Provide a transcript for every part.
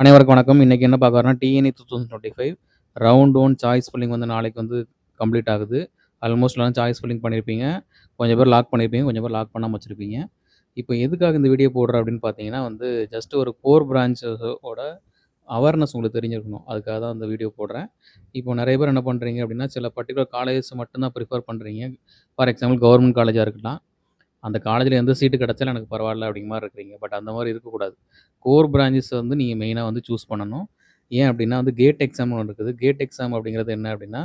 அனைவருக்கும் வணக்கம். இன்னைக்கு என்ன பார்க்க வரோம்னா, டிஎன்இ 2025 ரவுண்ட் 1 சாய்ஸ் ஃபில்லிங் வந்து நாளைக்கு வந்து கம்ப்ளீட் ஆகுது. ஆல்மோஸ்ட் எல்லாரும் சாய்ஸ் ஃபில்லிங் பண்ணியிருப்பீங்க. கொஞ்சம் பேர் லாக் பண்ணியிருப்பீங்க. கொஞ்சம் பேர் லாக் பண்ணாம வச்சிருப்பீங்க. இப்போ எதுக்காக இந்த வீடியோ போடுறேன் அப்படின்னு பார்த்தீங்கன்னா வந்து, ஜஸ்ட் ஒரு கோர் பிரான்ச்சஸோட அவேர்னஸ் உங்களுக்கு தெரிஞ்சிருக்கணும். அதுக்காக தான் இந்த வீடியோ போடுறேன். இப்போ நெறைய பேர் என்ன பண்றீங்க அப்படின்னா, சில பர்ட்டிகுலர் காலேஜஸ் மட்டும் தான் ப்ரிஃபர் பண்றீங்க. ஃபார் எக்ஸாம்பிள் கவர்மெண்ட் காலேஜா இருக்கலாம். அந்த காலேஜ்ல எந்த சீட்டு கிடைச்சாலும் எனக்கு பரவாயில்ல அப்படிங்கிற மாரி இருக்கிறீங்க. பட் அந்த மாரி இருக்கக்கூடாது. கோர் பிரான்ச்சஸ் வந்து நீங்க மெயினா வந்து சூஸ் பண்ணணும். ஏன் அப்படின்னா வந்து கேட் எக்ஸாம்னு ஒண்ணு இருக்குது. கேட் எக்ஸாம் அப்படிங்கிறது என்ன அப்படின்னா,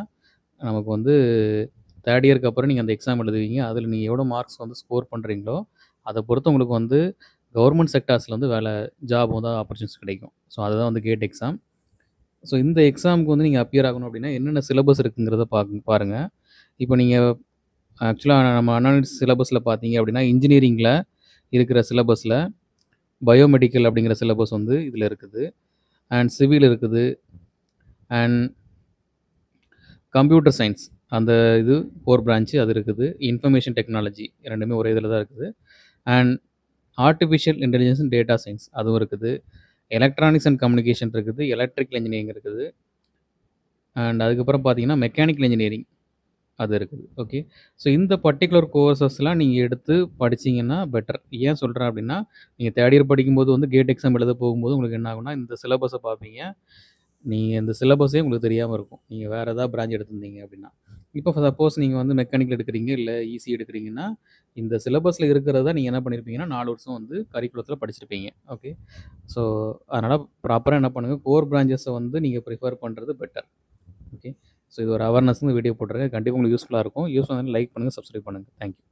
நமக்கு வந்து 3 இயர்க்கு அப்புறம் நீங்க அந்த எக்ஸாம் எழுதுவீங்க. அதில நீங்க எவ்வளோ மார்க்ஸ் வந்து ஸ்கோர் பண்றீங்களோ, அத பொறுத்து உங்களுக்கு வந்து கவர்மெண்ட் செக்டார்ஸ்ல வந்து ஜாப் வந்து ஆப்பர்ச்சுனிட்டீஸ் கிடைக்கும். ஸோ அதுதான் வந்து கேட் எக்ஸாம். ஸோ இந்த எக்ஸாமுக்கு வந்து நீங்க அப்பியர் ஆகணும் அப்படின்னா, என்னென்ன சிலபஸ் இருக்குங்கிறத பாருங்க. இப்போ நீங்க ஆக்சுவலா நம்ம அனாலிசிஸ் சிலபஸ்ல பார்த்தீங்க அப்படின்னா, இன்ஜினியரிங்ல இருக்கிற சிலபஸ்ல பயோமெடிக்கல் அப்படிங்கிற சிலபஸ் வந்து இதில இருக்குது. அண்ட் சிவில் இருக்குது. அண்ட் கம்ப்யூட்டர் சயன்ஸ் அந்த இது கோர் பிரான்ச் அது இருக்குது. இன்ஃபர்மேஷன் டெக்னாலஜி 2மே ஒரே இதில தான் இருக்குது. And artificial intelligence and data science அதுவும் இருக்குது. எலக்ட்ரானிக்ஸ் அண்ட் கம்யூனிகேஷன் இருக்குது. எலக்ட்ரிக்கல் இன்ஜினியரிங் இருக்குது. அண்ட் அதுக்கப்புறம் பார்த்தீங்கன்னா, மெக்கானிக்கல் இன்ஜினியரிங் அது இருக்குது. ஓகே. ஸோ இந்த பர்ட்டிகுலர் கோர்ஸஸ்லாம் நீங்க எடுத்து படிச்சீங்கன்னா பெட்டர். ஏன் சொல்றேன் அப்டின்னா, நீங்க 3 இயர் படிக்கும்போது வந்து கேட் எக்ஸாம் எழுத போகும்போது உங்களுக்கு என்ன ஆகும்னா, இந்த சிலபஸ பார்ப்பீங்க. நீங்க இந்த சிலபஸே உங்களுக்கு தெரியாம இருக்கும். நீங்க வேற ஏதாவது பிரான்ச் எடுத்திருந்தீங்க அப்டின்னா. இப்போ சப்போஸ் நீங்க வந்து மெக்கானிக்கல் எடுக்கிறீங்க, இல்ல இசி எடுக்கிறீங்கன்னா, இந்த சிலபஸ்ல இருக்கிறத நீங்க என்ன பண்ணியிருப்பீங்கன்னா, 4 வருஷம் வந்து கரிக்குலத்துல படிச்சிருப்பீங்க. ஓகே. ஸோ அதனால ப்ராப்பரா என்ன பண்ணுங்க, கோர் பிரான்ச்சஸ வந்து நீங்க பிரிஃபர் பண்றது பெட்டர். ஓகே. ஸோ இது ஒரு அவேர்னஸ்ன்னு வீடியோ போட்டிருக்கேன். கண்டிப்பா உங்களுக்கு யூஸ்ஃபுல்லா இருக்கும். யூஸ் ஆனா லைக் பண்ணுங்க, சப்ஸ்கிரைப் பண்ணுங்க. Thank you.